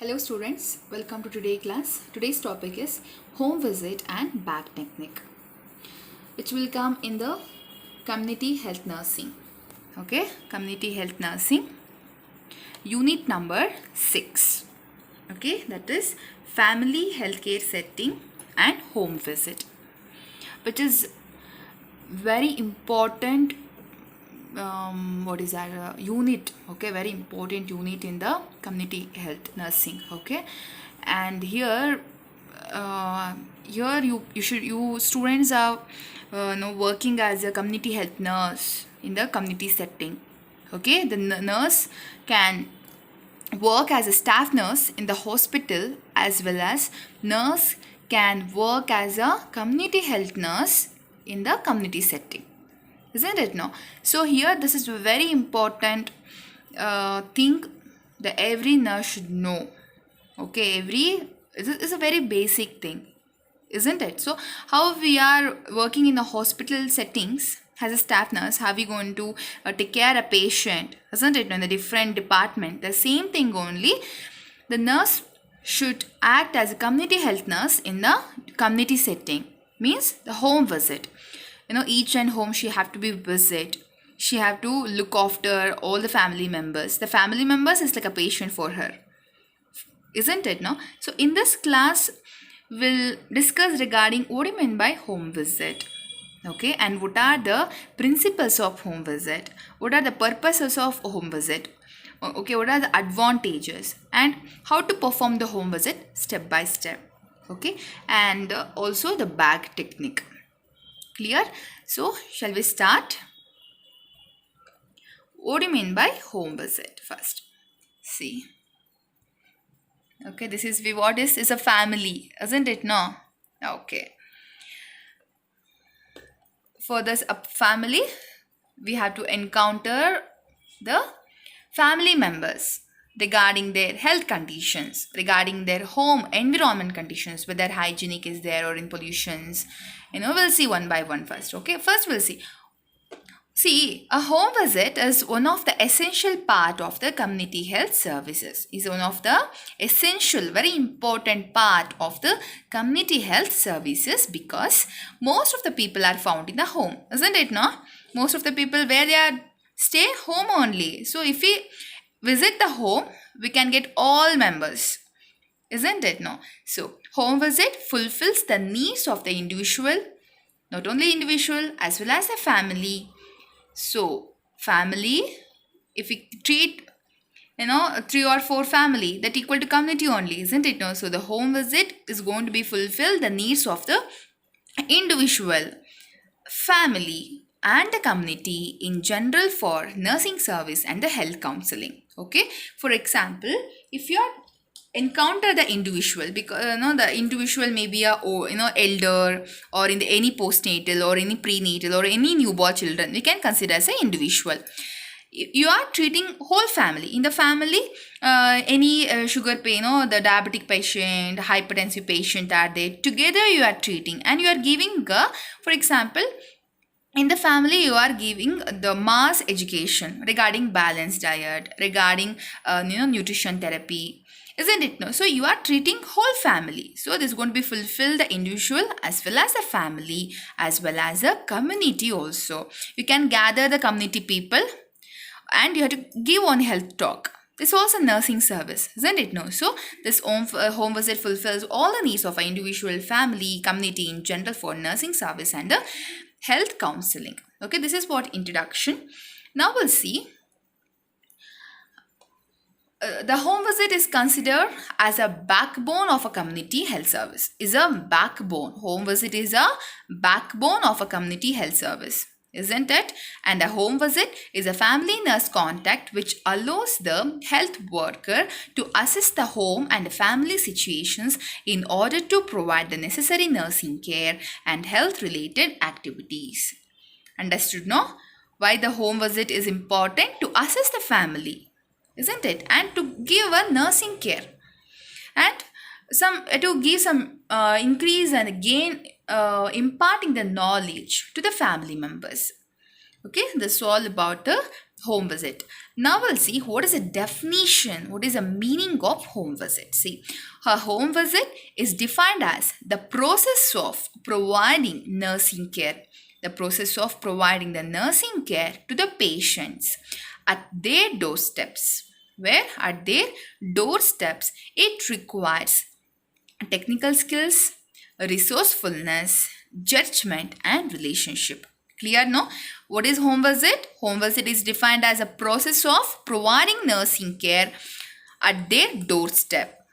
Hello students, welcome to today's class. Today's topic is home visit and bag technique, which will come in the community health nursing. Okay, community health nursing, unit number 6. Okay, that is family healthcare setting and home visit, which is very important unit. Okay, very important unit in the community health nursing. Okay, and here you students are working as a community health nurse in the community setting. Okay, the nurse can work as a staff nurse in the hospital, as well as nurse can work as a community health nurse in the community setting, isn't it? No, so here this is a very important thing that every nurse should know. Okay, it's a very basic thing, isn't it? So how we are working in the hospital settings as a staff nurse, how we going to take care of a patient, isn't it? In the different department, the same thing only. The nurse should act as a community health nurse in the community setting, means the home visit. Each and home she have to be visit. She have to look after all the family members. The family members is like a patient for her, isn't it? No, so in this class we'll discuss regarding what do you mean by home visit. Okay, and what are the principles of home visit, what are the purposes of home visit. Okay, what are the advantages and how to perform the home visit step by step. Okay, and also the bag technique. Clear? So shall we start? What do you mean by home visit first? See. Okay, this is what is a family, isn't it? No. Okay. For this family, we have to encounter the family members regarding their health conditions, regarding their home environment conditions, whether hygienic is there or in pollutions. We'll see one by one first. Okay, first we'll see a home visit is one of the essential part of the community health services, is one of the essential, very important part of the community health services, because most of the people are found in the home, isn't it? No, most of the people where they are stay home only. So if we visit the home, we can get all members, isn't it? No, so home visit fulfills the needs of the individual, not only individual as well as the family. So family, if we treat 3 or 4 family, that equal to community only, isn't it? No, so the home visit is going to be fulfill the needs of the individual, family and the community in general for nursing service and the health counseling. Okay, for example, if you are encounter the individual, because the individual may be a elder, or in any postnatal or any prenatal or any newborn children, we can consider as an individual. You are treating whole family. In the family, any sugar pain, the diabetic patient, hypertensive patient are there, together you are treating, and you are giving for example, in the family you are giving the mass education regarding balanced diet, regarding nutrition therapy, isn't it? No, so you are treating whole family. So this is going to be fulfill the individual as well as the family as well as the community also. You can gather the community people and you have to give one health talk. This is also nursing service, isn't it? No, so this home visit fulfills all the needs of an individual, family, community in general for nursing service and health counseling. Okay, this is what introduction. Now we'll see. The home visit is considered as a backbone of a community health service. Is a backbone. Home visit is a backbone of a community health service, isn't it? And a home visit is a family nurse contact which allows the health worker to assess the home and the family situations in order to provide the necessary nursing care and health related activities. Understood? No? Why the home visit is important? To assess the family, isn't it? And to give a nursing care, and to give some increase and gain, imparting the knowledge to the family members. Okay, this is all about the home visit. Now we'll see what is the definition, what is the meaning of home visit. See, a home visit is defined as the process of providing nursing care. The process of providing the nursing care to the patients at their doorsteps. Where at their doorsteps, it requires technical skills, resourcefulness, judgment, and relationship. Clear, no? What is home visit? Home visit is defined as a process of providing nursing care at their doorstep,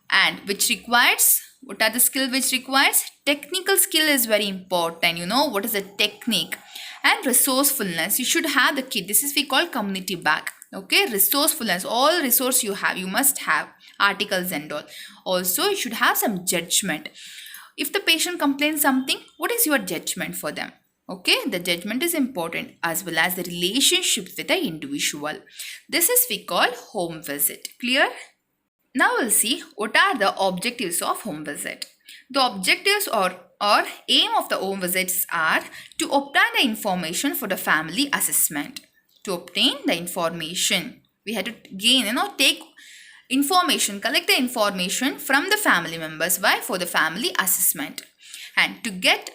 and which requires, what are the skills which requires? Technical skill is very important. You know what is a technique? And resourcefulness. You should have the kit. This is we call community back. Okay, resourcefulness. All resource you have, you must have articles and all. Also, you should have some judgment. If the patient complains something, what is your judgment for them? Okay, the judgment is important, as well as the relationship with the individual. This is we call home visit. Clear? Now we'll see what are the objectives of home visit. The objectives or aim of the home visits are to obtain the information for the family assessment. To obtain the information, we had to gain, take information, collect the information from the family members. Why? For the family assessment. And to get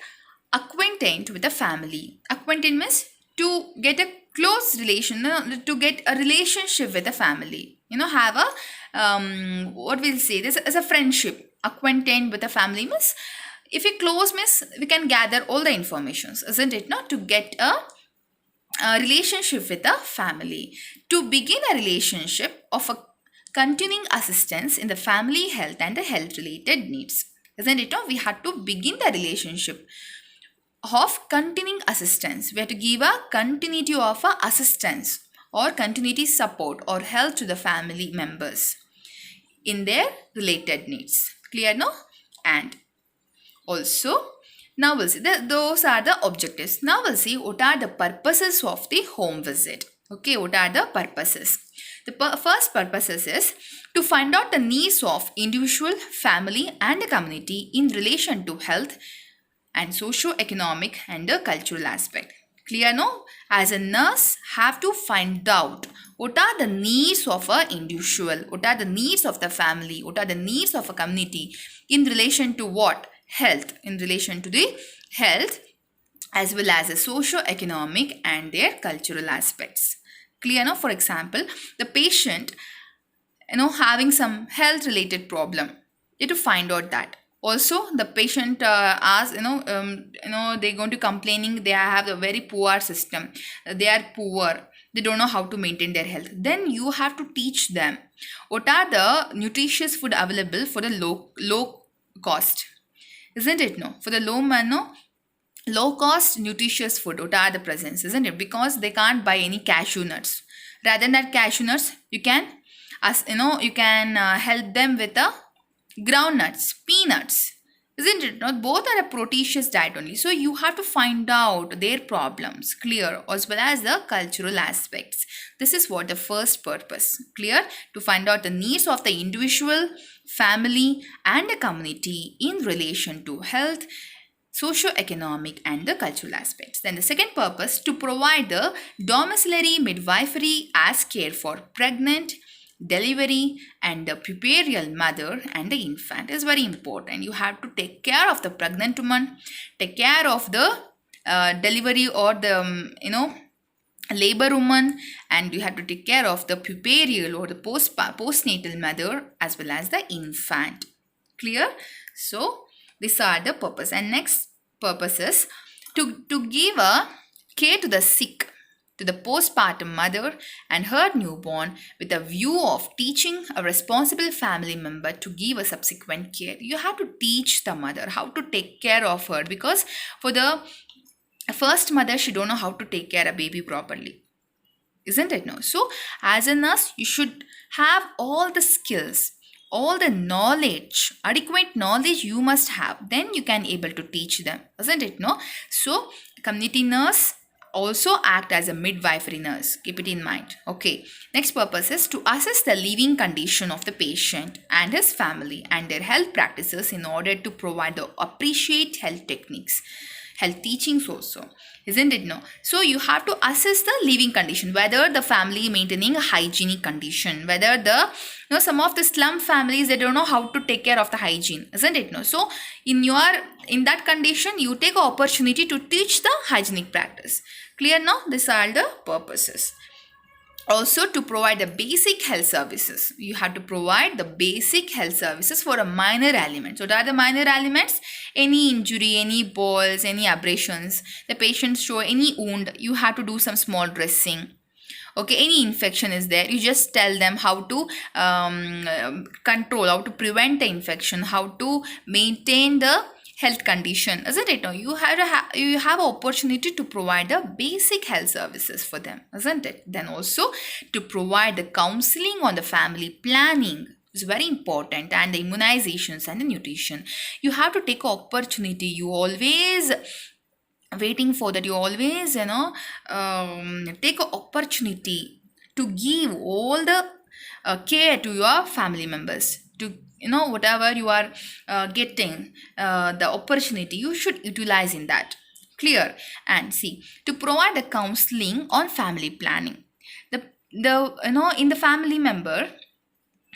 acquainted with the family. Acquainted means to get a close relation, to get a relationship with the family. Have a, what we'll say, this as a friendship. Acquainted with the family means, if you close means, we can gather all the informations, isn't it? Not to get a relationship with the family. To begin a relationship of a continuing assistance in the family health and the health related needs. Isn't it? We had to begin the relationship of continuing assistance. We have to give a continuity of a assistance or continuity support or help to the family members in their related needs. Clear, no? And also, now we'll see, those are the objectives. Now we'll see what are the purposes of the home visit. Okay, what are the purposes? The first purposes is to find out the needs of individual, family and the community in relation to health and socio-economic and the cultural aspect. Clear, no? As a nurse, have to find out what are the needs of an individual, what are the needs of the family, what are the needs of a community in relation to what? Health, in relation to the health as well as the socio-economic and their cultural aspects. Clear, no? For example, the patient, having some health related problem, you have to find out that. Also, the patient asks, they're going to complaining they have a very poor system. They are poor. They don't know how to maintain their health. Then you have to teach them what are the nutritious food available for the low cost. Isn't it? No? For the low cost nutritious food, what are the presents? Isn't it? Because they can't buy any cashew nuts. Rather than cashew nuts, you can, help them with the groundnuts, peanuts, isn't it? Not both are a protein diet only. So you have to find out their problems, clear, as well as the cultural aspects. This is what the first purpose, clear, to find out the needs of the individual, family and the community in relation to health, socio-economic and the cultural aspects. Then the second purpose, to provide the domiciliary midwifery as care for pregnant, delivery and the puerperal mother and the infant is very important. You have to take care of the pregnant woman, take care of the delivery or the labor woman, and you have to take care of the puerperal or the postnatal mother as well as the infant. Clear? So these are the purpose. And next purpose is to give a care to the sick, to the postpartum mother and her newborn, with a view of teaching a responsible family member to give a subsequent care. You have to teach the mother how to take care of her, because for the first mother, she don't know how to take care of a baby properly. Isn't it? No. So as a nurse, you should have all the skills, all the knowledge, adequate knowledge you must have. Then you can able to teach them. Isn't it? No. So community nurse also act as a midwifery nurse. Keep it in mind. Okay. Next purpose is to assess the living condition of the patient and his family and their health practices in order to provide the appropriate health techniques. health teachings also, isn't it? No. So you have to assess the living condition, whether the family maintaining a hygienic condition, whether the some of the slum families, they don't know how to take care of the hygiene, isn't it? No. So in that condition, you take an opportunity to teach the hygienic practice. Clear now? These are the purposes. Also, to provide the basic health services, you have to provide the basic health services for a minor ailment. So what are the minor ailments? Any injury, any balls, any abrasions, the patient show any wound, you have to do some small dressing. Okay, any infection is there, you just tell them how to control, how to prevent the infection, how to maintain the health condition, isn't it? No, you have an opportunity to provide the basic health services for them, isn't it? Then also to provide the counseling on the family planning is very important, and the immunizations and the nutrition. You have to take an opportunity. You always waiting for that. You always take an opportunity to give all the care to your family members, to whatever you are getting the opportunity, you should utilize in that. Clear? And see, to provide the counseling on family planning, the in the family member,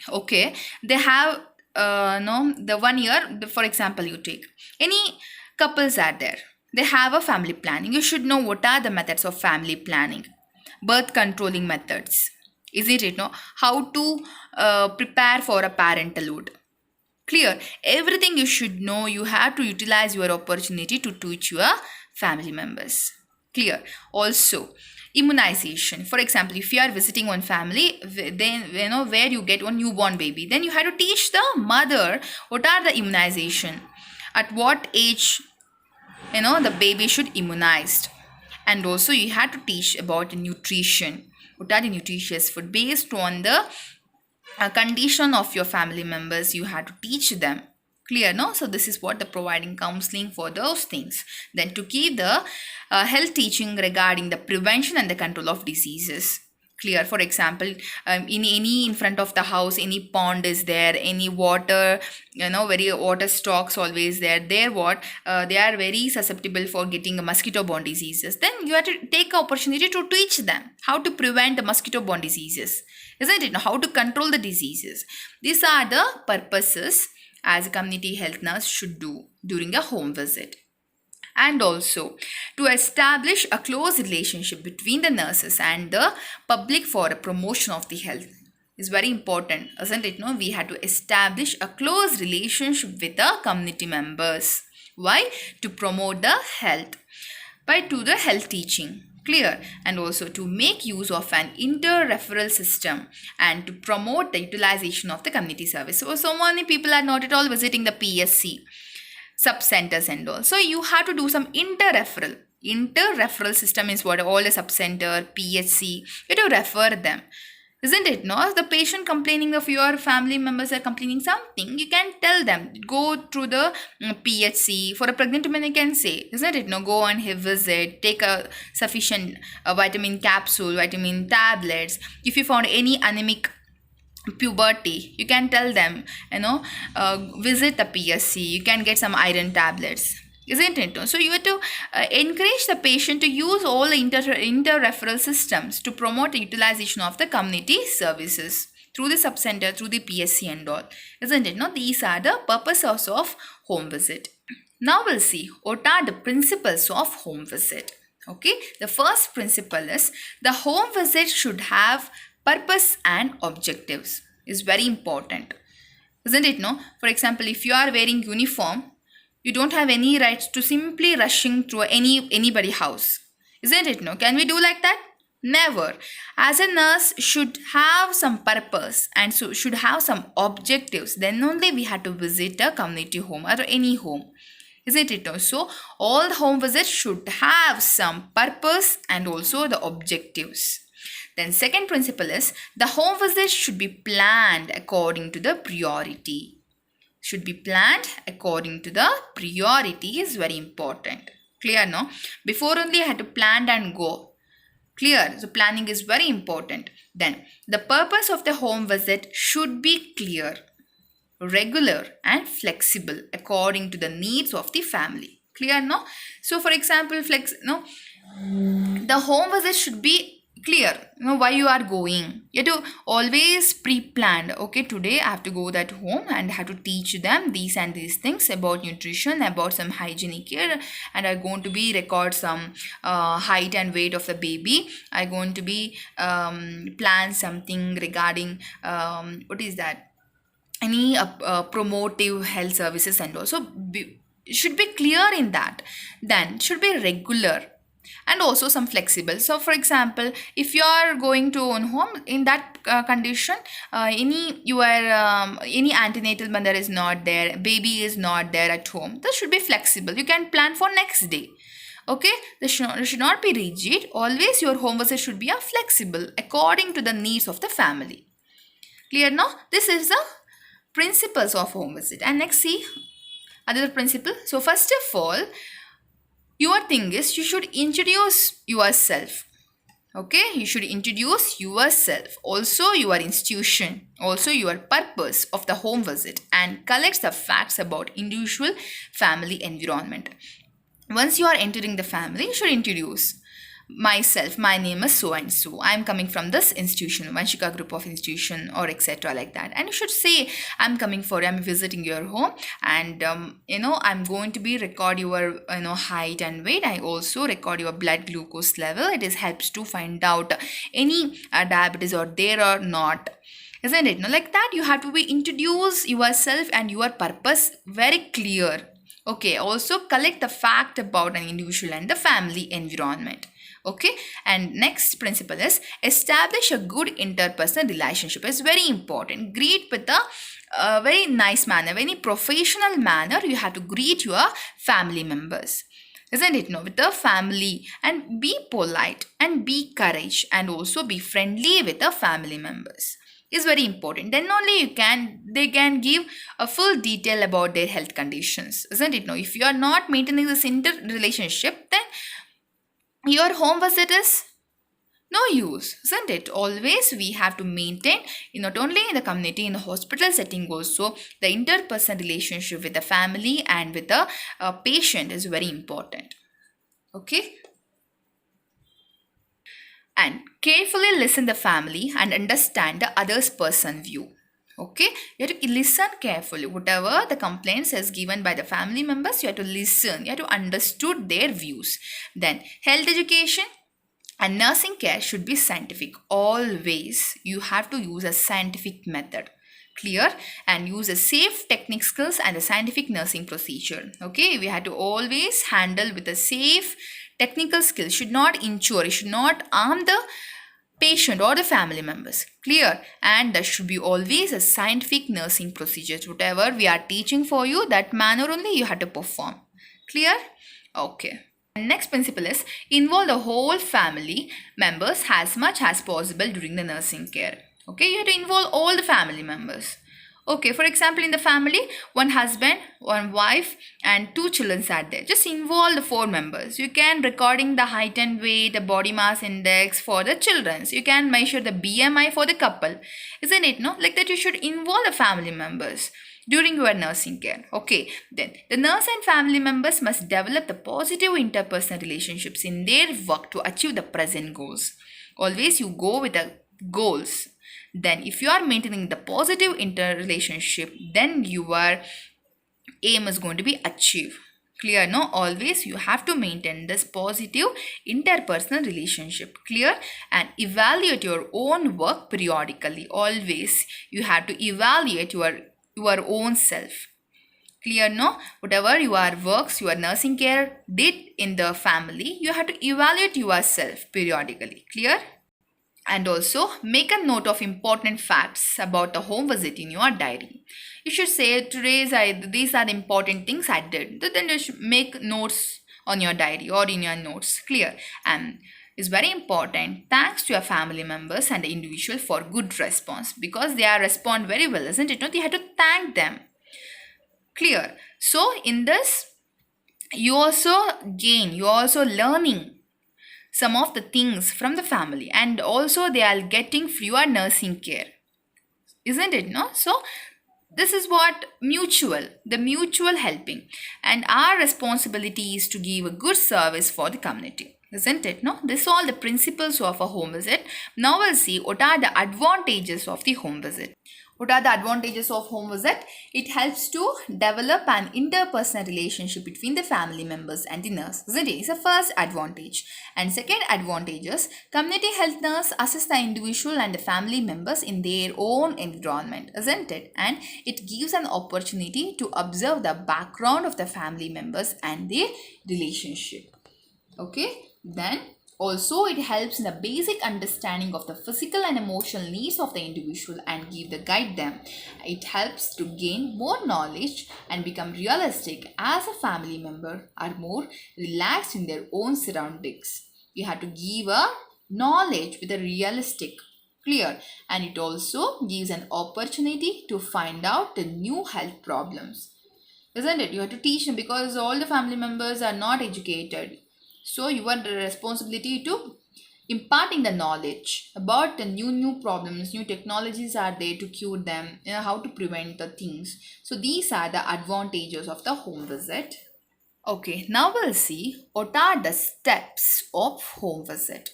okay, they have the 1 year, for example, you take any couples are there, they have a family planning. You should know what are the methods of family planning, birth controlling methods, isn't it? No, how to prepare for a parenthood. Clear? Everything you should know. You have to utilize your opportunity to teach your family members. Clear? Also, immunization. For example, if you are visiting one family, then where you get one newborn baby, then you have to teach the mother what are the immunization, at what age the baby should immunized. And also you have to teach about the nutrition, what are the nutritious food based on the condition of your family members. You have to teach them. Clear? No? So this is what the providing counseling for those things. Then to give the health teaching regarding the prevention and the control of diseases. Clear? For example, in front of the house, any pond is there, any water, very water stocks always there. They are very susceptible for getting mosquito-borne diseases. Then you have to take opportunity to teach them how to prevent the mosquito-borne diseases, isn't it? How to control the diseases. These are the purposes as a community health nurse should do during a home visit. And also to establish a close relationship between the nurses and the public for a promotion of the health is very important, isn't it? No, we have to establish a close relationship with the community members. Why? To promote the health by to the health teaching. Clear? And also to make use of an inter-referral system and to promote the utilization of the community service. So many people are not at all visiting the PSC sub-centers and all. So you have to do some inter-referral. Inter-referral system is what all the sub-center, PHC, you have to refer them. Isn't it? No, if the patient complaining of your family members are complaining something, you can tell them, go through the PHC. For a pregnant woman, you can say, isn't it? No, go on his visit, take a sufficient vitamin capsule, vitamin tablets. If you found any anemic puberty, you can tell them, visit the PSC, you can get some iron tablets, isn't it? So you have to encourage the patient to use all the inter-referral systems to promote the utilization of the community services through the sub-center, through the PSC and all, isn't it? No, these are the purposes of home visit. Now we'll see what are the principles of home visit. Okay, the first principle is the home visit should have purpose and objectives. Is very important, isn't it? No, for example, if you are wearing uniform, you don't have any rights to simply rushing through anybody house, isn't it? No, can we do like that? Never. As a nurse should have some purpose and so should have some objectives, then only we have to visit a community home or any home, isn't it? So all the home visits should have some purpose and also the objectives. Then second principle is the home visit should be planned according to the priority. Should be planned according to the priority is very important. Clear? No? Before only I had to plan and go. Clear? So planning is very important. Then the purpose of the home visit should be clear, regular and flexible according to the needs of the family. Clear, no? So for example, the home visit should be clear, why you are going. You have to always pre-planned. Okay, today I have to go that home and have to teach them these and these things about nutrition, about some hygienic care, and I'm going to be record some height and weight of the baby. I'm going to be plan something regarding what is that, any promotive health services, and also should be clear in that. Then should be regular and also some flexible. So for example, if you are going to own home in that condition, any antenatal mother is not there, baby is not there at home, that should be flexible. You can plan for next day. Okay, this should not be rigid. Always your home visit should be a flexible according to the needs of the family. Clear now? This is the principles of home visit. And next, see another principle. So first of all, your thing is you should introduce yourself. Okay, you should introduce yourself, also your institution, also your purpose of the home visit, and collect the facts about individual family environment. Once you are entering the family, you should introduce myself. My name is so and so. I am coming from this institution, Vanshika group of institution, or etc. like that. And you should say, I'm visiting your home, and I'm going to be record your height and weight. I also record your blood glucose level. It helps to find out any diabetes or there or not. Isn't it? Like that, you have to be introduce yourself and your purpose very clear. Okay, also collect the fact about an individual and the family environment. Okay, and next principle is establish a good interpersonal relationship. It's very important. Greet with a very nice manner, very professional manner. You have to greet your family members, isn't it? With the family, and be polite and be courage and also be friendly with the family members is very important. Then only they can give a full detail about their health conditions, isn't it? If you are not maintaining this relationship, then your home visit is no use, isn't it? Always we have to maintain, not only in the community, in the hospital setting also, the interpersonal relationship with the family and with the patient is very important. Okay, and carefully listen the family and understand the other's person view. Okay, you have to listen carefully. Whatever the complaints is given by the family members, you have to listen. You have to understood their views. Then health education and nursing care should be scientific. Always you have to use a scientific method. Clear? And use a safe technique skills and a scientific nursing procedure. Okay, we have to always handle with a safe technical skills. Should not injure, it should not harm the patient or the family members. Clear? And there should be always a scientific nursing procedures. Whatever we are teaching for you, that manner only you have to perform. Clear? Okay. Next principle is involve the whole family members as much as possible during the nursing care. Okay, you have to involve all the family members. Okay, for example, in the family, one husband, one wife, and 2 children are there. Just involve the 4 members. You can recording the height and weight, the body mass index for the children. You can measure the BMI for the couple. Isn't it? Like that, you should involve the family members during your nursing care. Okay, then the nurse and family members must develop the positive interpersonal relationships in their work to achieve the present goals. Always you go with the goals. Then if you are maintaining the positive interrelationship, then your aim is going to be achieved. Clear? Always you have to maintain this positive interpersonal relationship. Clear? And evaluate your own work periodically. Always you have to evaluate your own self. Clear? Whatever your works, your nursing care did in the family, you have to evaluate yourself periodically. Clear? And also make a note of important facts about the home visit in your diary. You should say, these are the important things I did. Then you should make notes on your diary or in your notes. Clear? And it's very important. Thanks to your family members and the individual for good response, because they are respond very well, isn't it? You have to thank them. Clear? So in this, you also learning some of the things from the family, and also they are getting fewer nursing care, isn't it? So This is what the mutual helping, and our responsibility is to give a good service for the community, isn't it? No, this are all the principles of a home visit. Now we'll see what are the advantages of the home visit. What are the advantages of home visit? It helps to develop an interpersonal relationship between the family members and the nurse, isn't it? It's the first advantage. And second advantage is community health nurse assess the individual and the family members in their own environment, isn't it? And it gives an opportunity to observe the background of the family members and their relationship. Okay, then also it helps in the basic understanding of the physical and emotional needs of the individual and guide them. It helps to gain more knowledge and become realistic as a family member are more relaxed in their own surroundings. You have to give a knowledge with a realistic clear, and it also gives an opportunity to find out the new health problems, isn't it? You have to teach them because all the family members are not educated, so you want the responsibility to imparting the knowledge about the new problems, new technologies are there to cure them, how to prevent the things. So these are the advantages of the home visit. Okay, now we'll see what are the steps of home visit.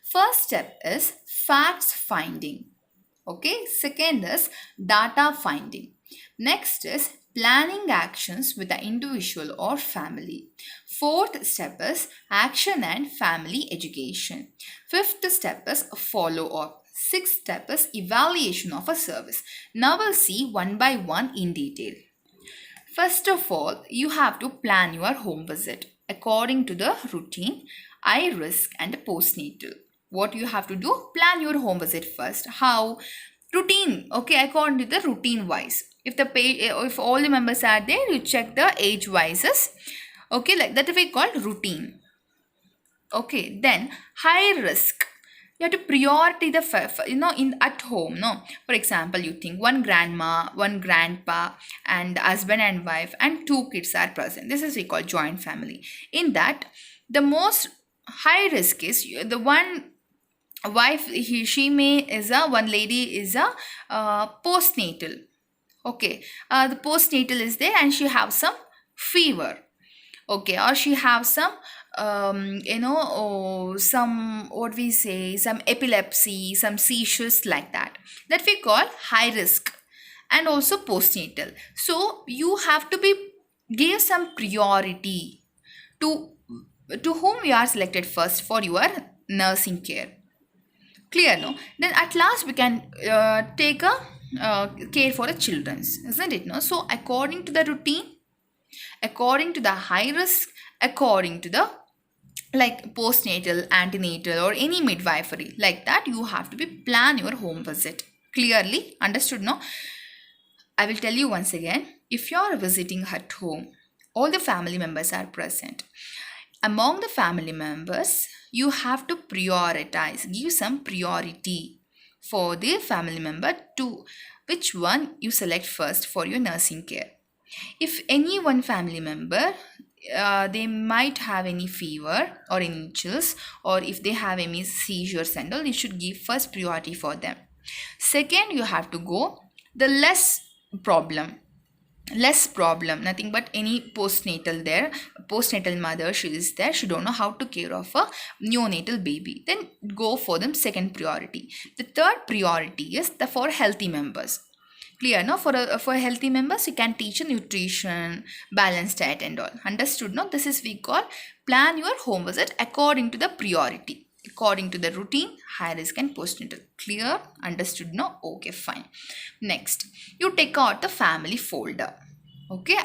First step is facts finding. Okay, second is data finding. Next is planning actions with the individual or family. Fourth step is action and family education. Fifth step is follow up. Sixth step is evaluation of a service. Now we'll see one by one in detail. First of all, you have to plan your home visit according to the routine, high risk and postnatal. What you have to do? Plan your home visit first. How? Routine. Okay, according to the routine wise. If all the members are there, you check the age wises. Okay, like that we call routine. Okay, then high risk. You have to priority the in at home. No, for example, you think one grandma, one grandpa, and husband and wife, and two kids are present. This is we call joint family. In that, the most high risk is the one wife. One lady is a postnatal. Okay, the postnatal is there, and she have some fever. Okay, or she have some some what we say, some epilepsy, some seizures, like that we call high risk and also postnatal. So you have to give some priority to whom you are selected first for your nursing care. Clear, no? Then at last we can take a care for the children's, isn't it? No, so according to the routine, according to the high risk, according to the like postnatal, antenatal, or any midwifery, like that you have to plan your home visit. Clearly understood, no? I will tell you once again. If you are visiting at home, all the family members are present. Among the family members, you have to prioritize, give some priority for the family member to which one you select first for your nursing care. If any one family member they might have any fever or any chills, or if they have any seizures and all, you should give first priority for them. Second, you have to go the less problem, nothing but any postnatal mother, she is there, she don't know how to care of a neonatal baby, then go for them second priority. The third priority is for healthy members. Clear, no? For healthy members, you can teach nutrition, balanced diet and all. Understood, no? This is we call plan your home visit according to the priority, according to the routine, high risk and postnatal. Clear? Understood, no? Okay, fine. Next, you take out the family folder. Okay,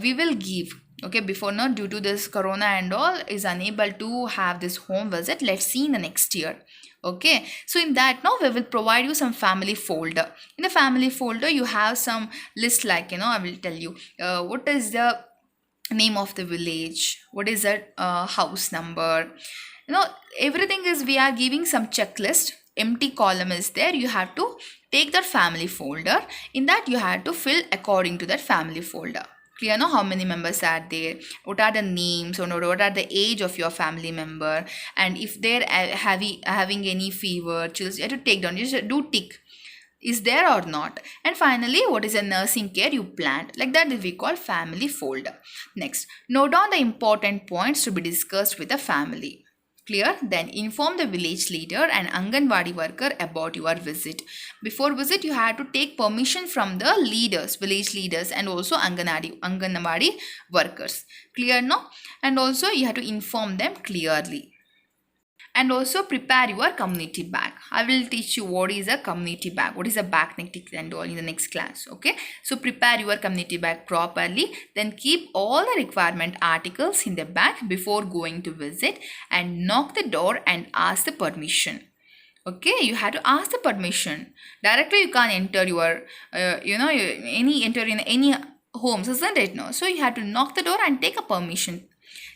we will give. Okay, before now, due to this corona and all, is unable to have this home visit. Let's see in the next year. Okay, so in that now we will provide you some family folder. In the family folder you have some list, like I will tell you what is the name of the village, what is that house number, everything is, we are giving some checklist. Empty column is there, you have to take that family folder. In that you have to fill according to that family folder. Clear, no? How many members are there, what are the names, or what are the age of your family member, and if they're having any fever, chills, you have to take down, you just do tick. is there or not. And finally, what is a nursing care you planned? Like that we call family folder. Next, note down the important points to be discussed with the family. Clear? Then inform the village leader and Anganwadi worker about your visit. Before visit, you had to take permission from the leaders, village leaders, and also Anganwadi workers. Clear, no? And also you have to inform them clearly. And also prepare your community bag. I will teach you what is a community bag, what is a backnetic and all in the next class. Okay, so prepare your community bag properly, then keep all the requirement articles in the bag before going to visit, and knock the door and ask the permission. Okay, you have to ask the permission directly. You can't enter your enter in any homes, isn't it? No, so you have to knock the door and take a permission.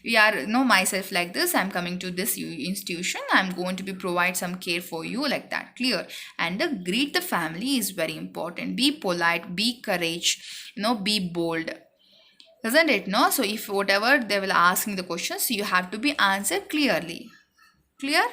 We are myself like this, I'm coming to this institution, I'm going to be provide some care for you, like that. Clear? And greet the family is very important. Be polite, be courage, be bold, isn't it? No, so if whatever they will asking the questions, you have to be answered clearly. Clear?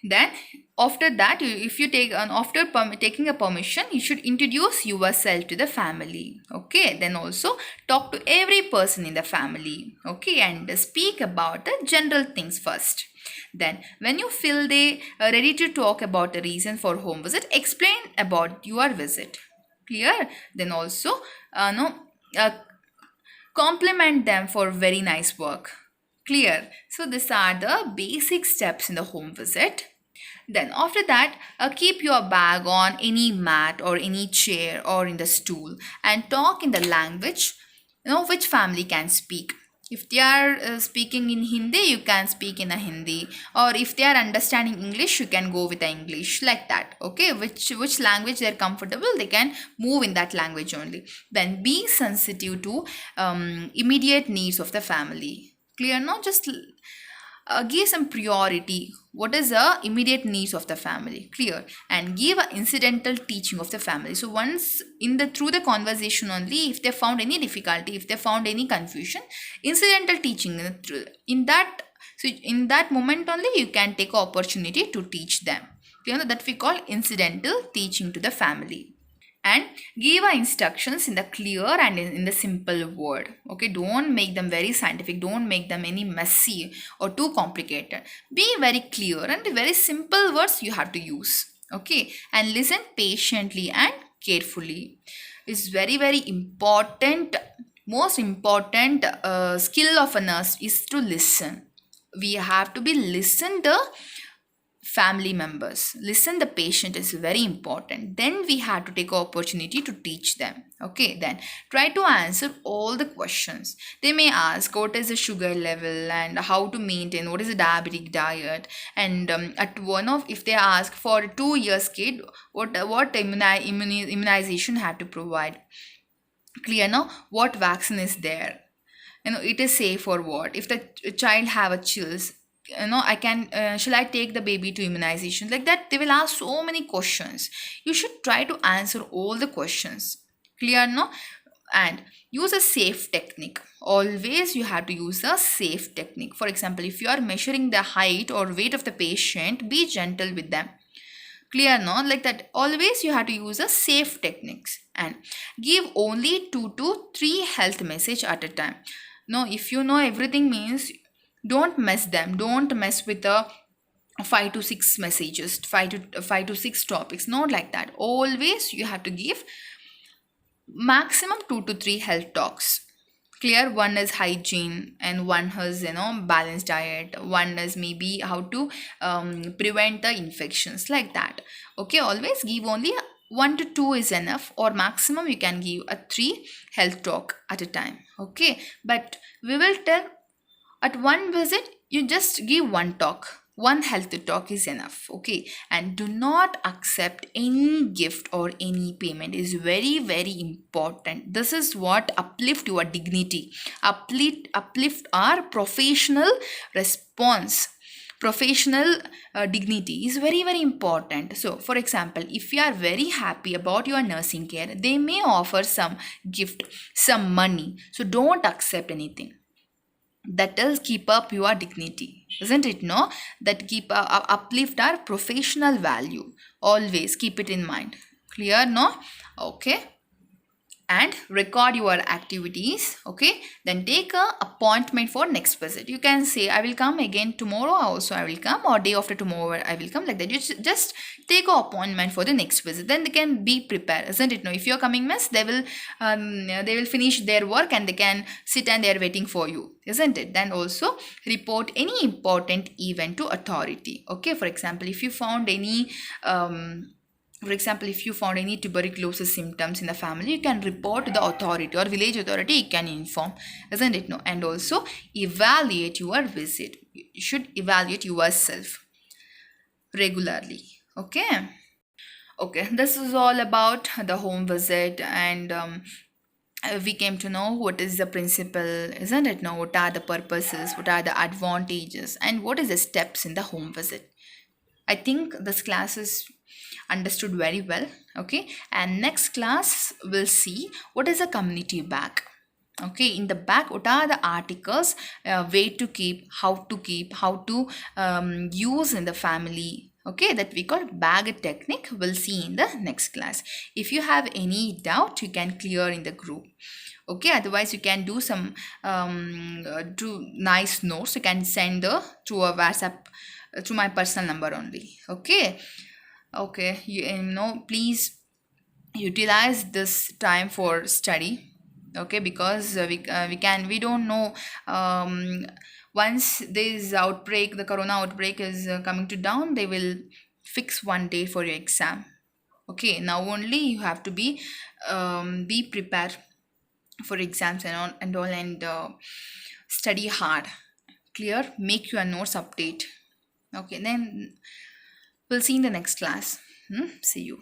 Then after that, if you take after taking a permission, you should introduce yourself to the family. Okay, then also talk to every person in the family. Okay, and speak about the general things first. Then when you feel they are ready to talk about the reason for home visit, explain about your visit. Clear? Then also compliment them for very nice work. Clear? So these are the basic steps in the home visit. Then after that, keep your bag on any mat or any chair or in the stool and talk in the language which family can speak. If they are speaking in Hindi, you can speak in a Hindi, or if they are understanding English, you can go with the English, like that. Okay, which language they are comfortable, they can move in that language only. Then be sensitive to immediate needs of the family. Clear? Not just give some priority. What is the immediate needs of the family? Clear? And give an incidental teaching of the family. So once through the conversation only, if they found any difficulty, if they found any confusion, incidental teaching in that moment only, you can take opportunity to teach them. That we call incidental teaching to the family. And give instructions in the clear and in the simple word. Okay, don't make them very scientific, don't make them any messy or too complicated. Be very clear and very simple words you have to use. Okay, and listen patiently and carefully. It's very, very important. Most important skill of a nurse is to listen. We have to be listen the family members, listen the patient is very important. Then we have to take opportunity to teach them. Okay, then try to answer all the questions. They may ask what is the sugar level and how to maintain, what is the diabetic diet, and if they ask for a 2 years kid, what immunization had to provide. Clear? Now what vaccine is there, it is safe for what. If the child have a chills, I can shall I take the baby to immunization, like that. They will ask so many questions. You should try to answer all the questions. Clear? No? And use a safe technique. Always you have to use a safe technique. For example, if you are measuring the height or weight of the patient, be gentle with them. Clear? No? Like that. Always you have to use a safe techniques and give only 2 to 3 health message at a time. No, if you know everything means, don't mess them. Don't mess with the 5 to 6 messages, 5 to 6 topics. Not like that. Always you have to give maximum 2 to 3 health talks. Clear? One is hygiene, and one has balanced diet. One is maybe how to prevent the infections, like that. Okay, always give only 1 to 2 is enough, or maximum you can give a 3 health talk at a time. Okay, but we will tell at one visit, you just give one talk. One health talk is enough. Okay, and do not accept any gift or any payment. Is very, very important. This is what uplift your dignity, uplift our professional response. Professional dignity is very, very important. So for example, if you are very happy about your nursing care, they may offer some gift, some money. So don't accept anything. that will keep up your dignity, isn't it? No, that keep uplift our professional value. Always keep it in mind. Clear? No? Okay. And record your activities. Okay, then take a appointment for next visit. You can say, I will come again tomorrow also, I will come, or day after tomorrow I will come, like that. You just take a appointment for the next visit, then they can be prepared, isn't it? No, if you're coming miss, they will finish their work and they can sit and they're waiting for you, isn't it? Then also report any important event to authority. Okay, for example, if you found any tuberculosis symptoms in the family, you can report to the authority or village authority, you can inform, isn't it? No, and also evaluate your visit. You should evaluate yourself regularly. Okay. Okay, this is all about the home visit, and we came to know what is the principle, isn't it? Now, what are the purposes, what are the advantages, and what is the steps in the home visit. I think this class is understood very well. Okay, and next class we'll see what is a community bag. Okay, in the back, what are the articles, way to keep, how to use in the family. Okay, that we call bag technique. We'll see in the next class. If you have any doubt, you can clear in the group. Okay, otherwise you can do some do nice notes. You can send to a WhatsApp to my personal number only. Okay. Okay, you know, please utilize this time for study. Okay, because we don't know, once this outbreak, the corona outbreak is coming to down, they will fix one day for your exam. Okay, now only you have to be prepared for exams and all and study hard. Clear? Make your notes update. Okay, then we'll see in the next class. See you.